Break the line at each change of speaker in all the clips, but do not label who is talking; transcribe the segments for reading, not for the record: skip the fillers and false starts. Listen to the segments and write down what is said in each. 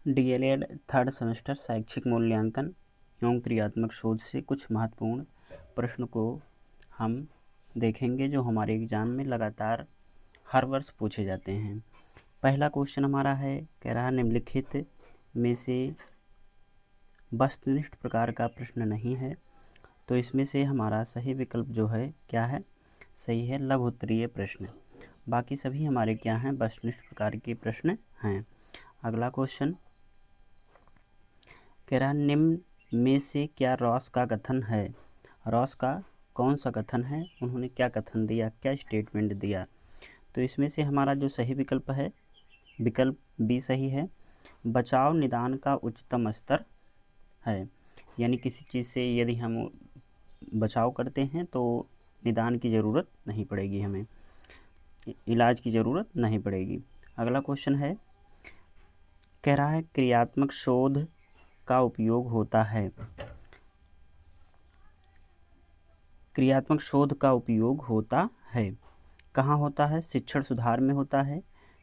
DElEd third semester शैक्षिक मूल्यांकन एवं क्रियात्मक शोध से कुछ महत्वपूर्ण प्रश्न को हम देखेंगे जो हमारे एग्ज़ाम में लगातार हर वर्ष पूछे जाते हैं। पहला क्वेश्चन हमारा है, कह रहा है निम्नलिखित में से वस्तुनिष्ठ प्रकार का प्रश्न नहीं है, तो इसमें से हमारा सही विकल्प जो है क्या है, सही है लघु उत्तरीय प्रश्न। बाकी सभी हमारे क्या हैं, वस्तुनिष्ठ प्रकार के प्रश्न हैं। अगला क्वेश्चन कह रहा निम्न में से क्या रॉस का कथन है। रॉस का कौन सा कथन है, उन्होंने क्या कथन दिया, क्या स्टेटमेंट दिया। तो इसमें से हमारा जो सही विकल्प है, विकल्प बी सही है। बचाव निदान का उच्चतम स्तर है, यानी किसी चीज़ से यदि हम बचाव करते हैं तो निदान की ज़रूरत नहीं पड़ेगी, हमें इलाज की ज़रूरत नहीं पड़ेगी। अगला क्वेश्चन है, कह रहा है क्रियात्मक शोध का उपयोग होता है। क्रियात्मक शोध का उपयोग होता है, कहाँ होता है, शिक्षण सुधार में होता है,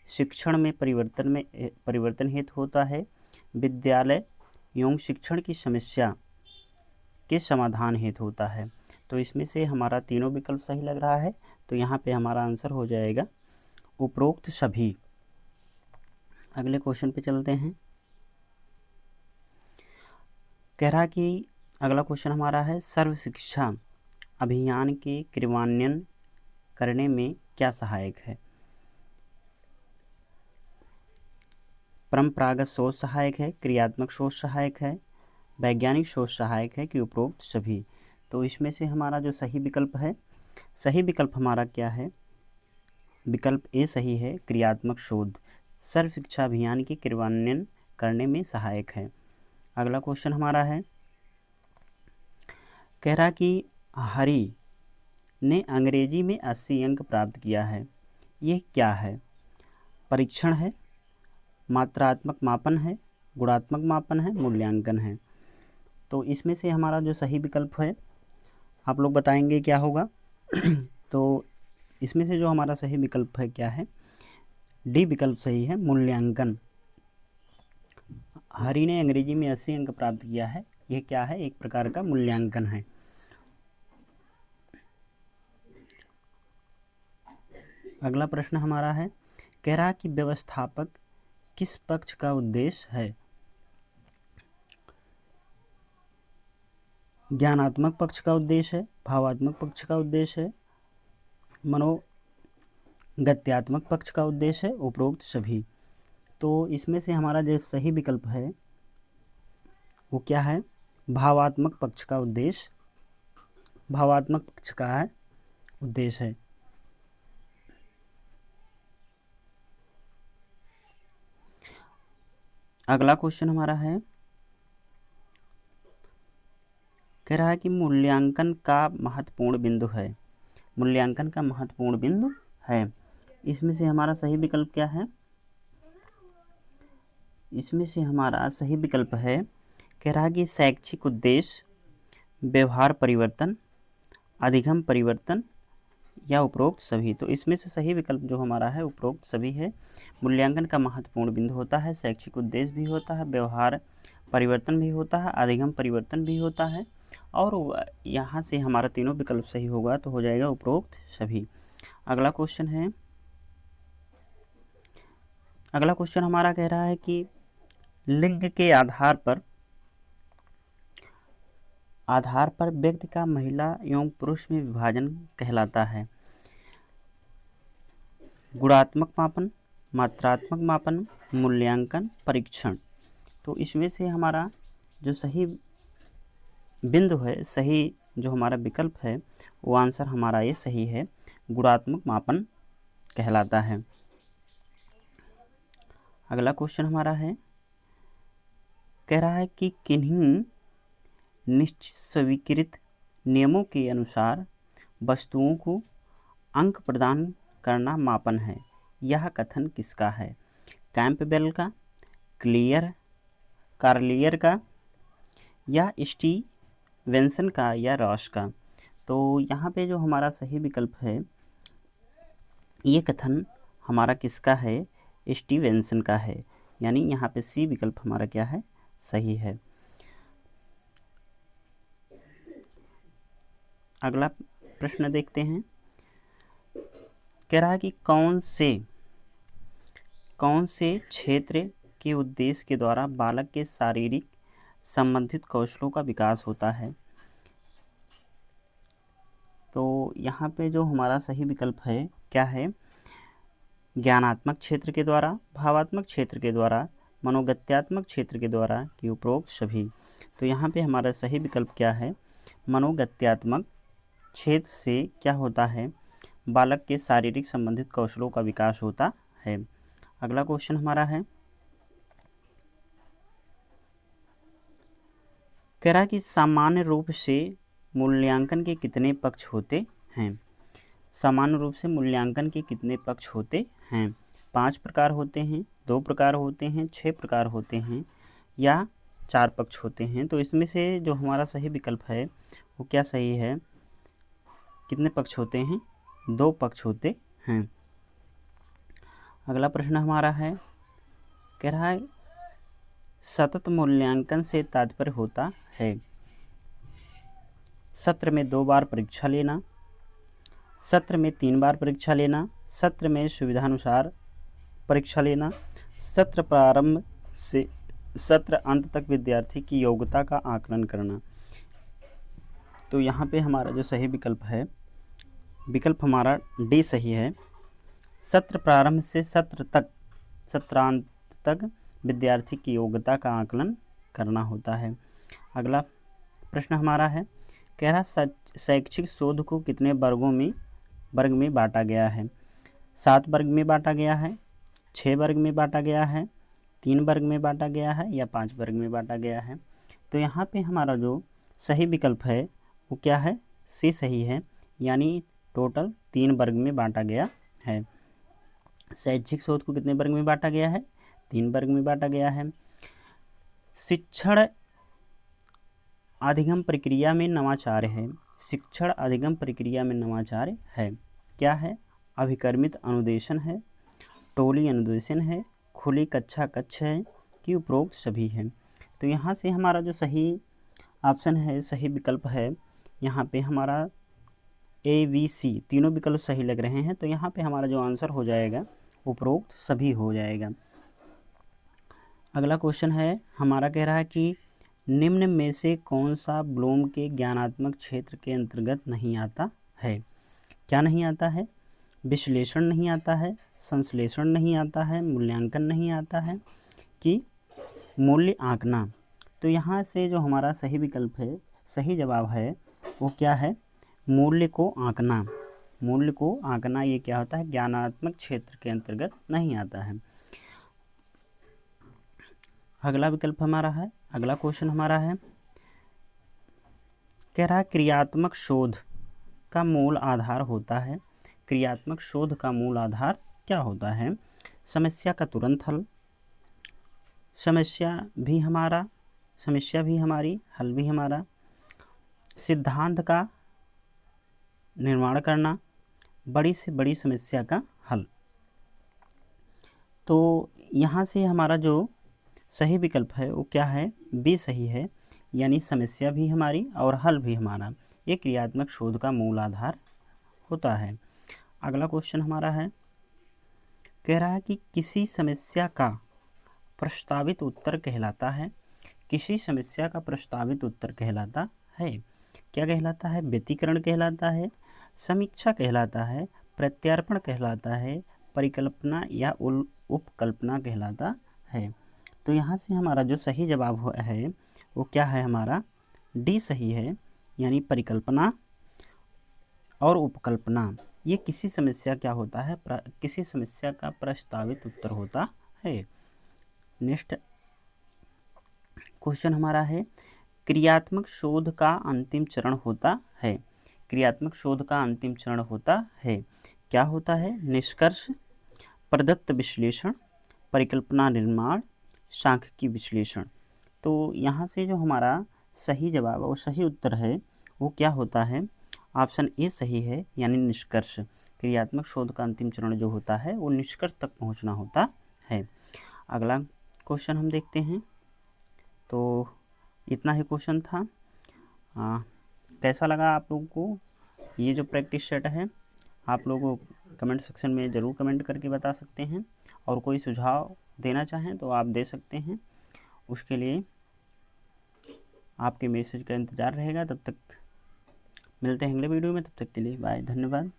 शिक्षण में परिवर्तन हेतु होता है, विद्यालय एवं शिक्षण की समस्या के समाधान हेतु होता है। तो इसमें से हमारा तीनों विकल्प सही लग रहा है, तो यहाँ पे हमारा आंसर हो जाएगा उपरोक्त सभी। अगले क्वेश्चन पे चलते हैं। कह रहा कि अगला क्वेश्चन हमारा है, सर्व शिक्षा अभियान के क्रियान्वयन करने में क्या सहायक है। परंपरागत सोच सहायक है, क्रियात्मक सोच सहायक है, वैज्ञानिक सोच सहायक है कि उपरोक्त सभी। तो इसमें से हमारा जो सही विकल्प है, सही विकल्प हमारा क्या है, विकल्प ए सही है, क्रियात्मक शोध सर्व शिक्षा अभियान के क्रियान्वयन करने में सहायक है। अगला क्वेश्चन हमारा है, कह रहा कि हरि ने अंग्रेजी में 80 अंक प्राप्त किया है, ये क्या है। परीक्षण है, मात्रात्मक मापन है, गुणात्मक मापन है, मूल्यांकन है। तो इसमें से हमारा जो सही विकल्प है, आप लोग बताएंगे क्या होगा। तो इसमें से जो हमारा सही विकल्प है क्या है, डी विकल्प सही है, मूल्यांकन। हरि ने अंग्रेजी में 80 अंक प्राप्त किया है, ये क्या है, एक प्रकार का मूल्यांकन है। अगला प्रश्न हमारा है, कह रहा कि व्यवस्थापक किस पक्ष का उद्देश्य है। ज्ञानात्मक पक्ष का उद्देश्य है, भावात्मक पक्ष का उद्देश्य है, मनोगत्यात्मक पक्ष का उद्देश्य है, उपरोक्त सभी। तो इसमें से हमारा जो सही विकल्प है वो क्या है, भावात्मक पक्ष का उद्देश्य, भावात्मक पक्ष का है उद्देश्य है। अगला क्वेश्चन हमारा है, कह रहा है कि मूल्यांकन का महत्वपूर्ण बिंदु है। मूल्यांकन का महत्वपूर्ण बिंदु है, इसमें से हमारा सही विकल्प क्या है, इसमें से हमारा सही विकल्प है, कह रहा है कि शैक्षिक उद्देश्य, व्यवहार परिवर्तन, अधिगम परिवर्तन या उपरोक्त सभी। तो इसमें से सही विकल्प जो हमारा है उपरोक्त सभी है। मूल्यांकन का महत्वपूर्ण बिंदु होता है, शैक्षिक उद्देश्य भी होता है, व्यवहार परिवर्तन भी होता है, अधिगम परिवर्तन भी होता है, और यहाँ से हमारा तीनों विकल्प सही होगा तो हो जाएगा उपरोक्त सभी। अगला क्वेश्चन है, अगला क्वेश्चन हमारा कह रहा है कि लिंग के आधार पर व्यक्ति का महिला एवं पुरुष में विभाजन कहलाता है। गुणात्मक मापन, मात्रात्मक मापन, मूल्यांकन, परीक्षण। तो इसमें से हमारा जो सही बिंदु है, सही जो हमारा विकल्प है वो आंसर हमारा ये सही है, गुणात्मक मापन कहलाता है। अगला क्वेश्चन हमारा है, कह रहा है कि किन्हीं निश्चित स्वीकृत नियमों के अनुसार वस्तुओं को अंक प्रदान करना मापन है, यह कथन किसका है। कैंपबेल का, कार्लियर का, या स्टीवेंसन का, या रॉस का। तो यहाँ पे जो हमारा सही विकल्प है, ये कथन हमारा किसका है, स्टीवेंसन का है। यानी यहाँ पे सी विकल्प हमारा क्या है, सही है। अगला प्रश्न देखते हैं। कह रहा है कि कौन से क्षेत्र के उद्देश्य के द्वारा बालक के शारीरिक संबंधित कौशलों का विकास होता है। तो यहाँ पे जो हमारा सही विकल्प है क्या है, ज्ञानात्मक क्षेत्र के द्वारा, भावात्मक क्षेत्र के द्वारा, मनोगत्यात्मक क्षेत्र के द्वारा कि उपरोक्त सभी। तो यहाँ पे हमारा सही विकल्प क्या है, मनोगत्यात्मक क्षेत्र से क्या होता है, बालक के शारीरिक संबंधित कौशलों का विकास होता है। अगला क्वेश्चन हमारा है, कह रहा है कि सामान्य रूप से मूल्यांकन के कितने पक्ष होते हैं। सामान्य रूप से मूल्यांकन के कितने पक्ष होते हैं। 5 प्रकार होते हैं, 2 प्रकार होते हैं, 6 प्रकार होते हैं या 4 पक्ष होते हैं। तो इसमें से जो हमारा सही विकल्प है वो क्या सही है, कितने पक्ष होते हैं, 2 पक्ष होते हैं। अगला प्रश्न हमारा है, कह रहा है सतत मूल्यांकन से तात्पर्य होता है सत्र में 2 बार परीक्षा लेना, सत्र में 3 बार परीक्षा लेना, सत्र में सुविधानुसार परीक्षा लेना, सत्र प्रारंभ से सत्र अंत तक विद्यार्थी की योग्यता का आकलन करना। तो यहाँ पे हमारा जो सही विकल्प है, विकल्प हमारा डी सही है। सत्र प्रारंभ से सत्रांत तक विद्यार्थी की योग्यता का आकलन करना होता है। अगला प्रश्न हमारा है, कह रहा शैक्षिक शोध को कितने वर्ग में बांटा गया है। 7 वर्ग में बांटा गया है, 6 वर्ग में बांटा गया है, 3 वर्ग में बांटा गया है या 5 वर्ग में बांटा गया है। तो यहाँ पे हमारा जो सही विकल्प है वो क्या है, सी सही है, यानी टोटल 3 वर्ग में बांटा गया है। शैक्षिक शोध को कितने वर्ग में बांटा गया है, 3 वर्ग में बांटा गया है। शिक्षण अधिगम प्रक्रिया में नवाचार है। शिक्षण अधिगम प्रक्रिया में नवाचार है, क्या है, अभिकर्मित अनुदेशन है, टोली अनुदेशन है, खुली कक्षा कक्ष है कि उपरोक्त सभी है। तो यहाँ से हमारा जो सही ऑप्शन है, सही विकल्प है, यहाँ पे हमारा ए बी सी तीनों विकल्प सही लग रहे हैं। तो यहाँ पे हमारा जो आंसर हो जाएगा उपरोक्त सभी हो जाएगा। अगला क्वेश्चन है हमारा, कह रहा है कि निम्न में से कौन सा ब्लूम के ज्ञानात्मक क्षेत्र के अंतर्गत नहीं आता है। क्या नहीं आता है, विश्लेषण नहीं आता है, संश्लेषण नहीं आता है, मूल्यांकन नहीं आता है कि मूल्य आंकना। तो यहाँ से जो हमारा सही विकल्प है, सही जवाब है वो क्या है, मूल्य को आंकना। मूल्य को आंकना ये क्या होता है, ज्ञानात्मक क्षेत्र के अंतर्गत नहीं आता है। अगला विकल्प हमारा है, अगला क्वेश्चन हमारा है, कह रहा है क्रियात्मक शोध का मूल आधार होता है। क्रियात्मक शोध का मूल आधार क्या होता है, समस्या का तुरंत हल, समस्या भी हमारी, हल भी हमारा, सिद्धांत का निर्माण करना, बड़ी से बड़ी समस्या का हल। तो यहाँ से हमारा जो सही विकल्प है वो क्या है, बी सही है, यानी समस्या भी हमारी और हल भी हमारा, ये क्रियात्मक शोध का मूल आधार होता है। अगला क्वेश्चन हमारा है, कह रहा है कि किसी समस्या का प्रस्तावित उत्तर कहलाता है। किसी समस्या का प्रस्तावित उत्तर कहलाता है, क्या कहलाता है, व्यतिकरण कहलाता है, समीक्षा कहलाता है, प्रत्यार्पण कहलाता है, परिकल्पना या उपकल्पना कहलाता है। तो यहाँ से हमारा जो सही जवाब है वो क्या है, हमारा डी सही है, यानी परिकल्पना और उपकल्पना ये किसी समस्या क्या होता है, किसी समस्या का प्रस्तावित उत्तर होता है। नेक्स्ट क्वेश्चन हमारा है, क्रियात्मक शोध का अंतिम चरण होता है। क्रियात्मक शोध का अंतिम चरण होता है, क्या होता है, निष्कर्ष, प्रदत्त विश्लेषण, परिकल्पना निर्माण, सांख्यिकी विश्लेषण। तो यहाँ से जो हमारा सही जवाब और सही उत्तर है वो क्या होता है, ऑप्शन ए सही है, यानी निष्कर्ष। क्रियात्मक शोध का अंतिम चरण जो होता है वो निष्कर्ष तक पहुँचना होता है। अगला क्वेश्चन हम देखते हैं। तो इतना ही क्वेश्चन था। कैसा लगा आप लोगों को ये जो प्रैक्टिस सेट है? आप लोगों को कमेंट सेक्शन में ज़रूर कमेंट करके बता सकते हैं, और कोई सुझाव देना चाहें तो आप दे सकते हैं। उसके लिए आपके मैसेज का इंतज़ार रहेगा। तब तक मिलते हैं अगले वीडियो में, तब तक के लिए बाय, धन्यवाद।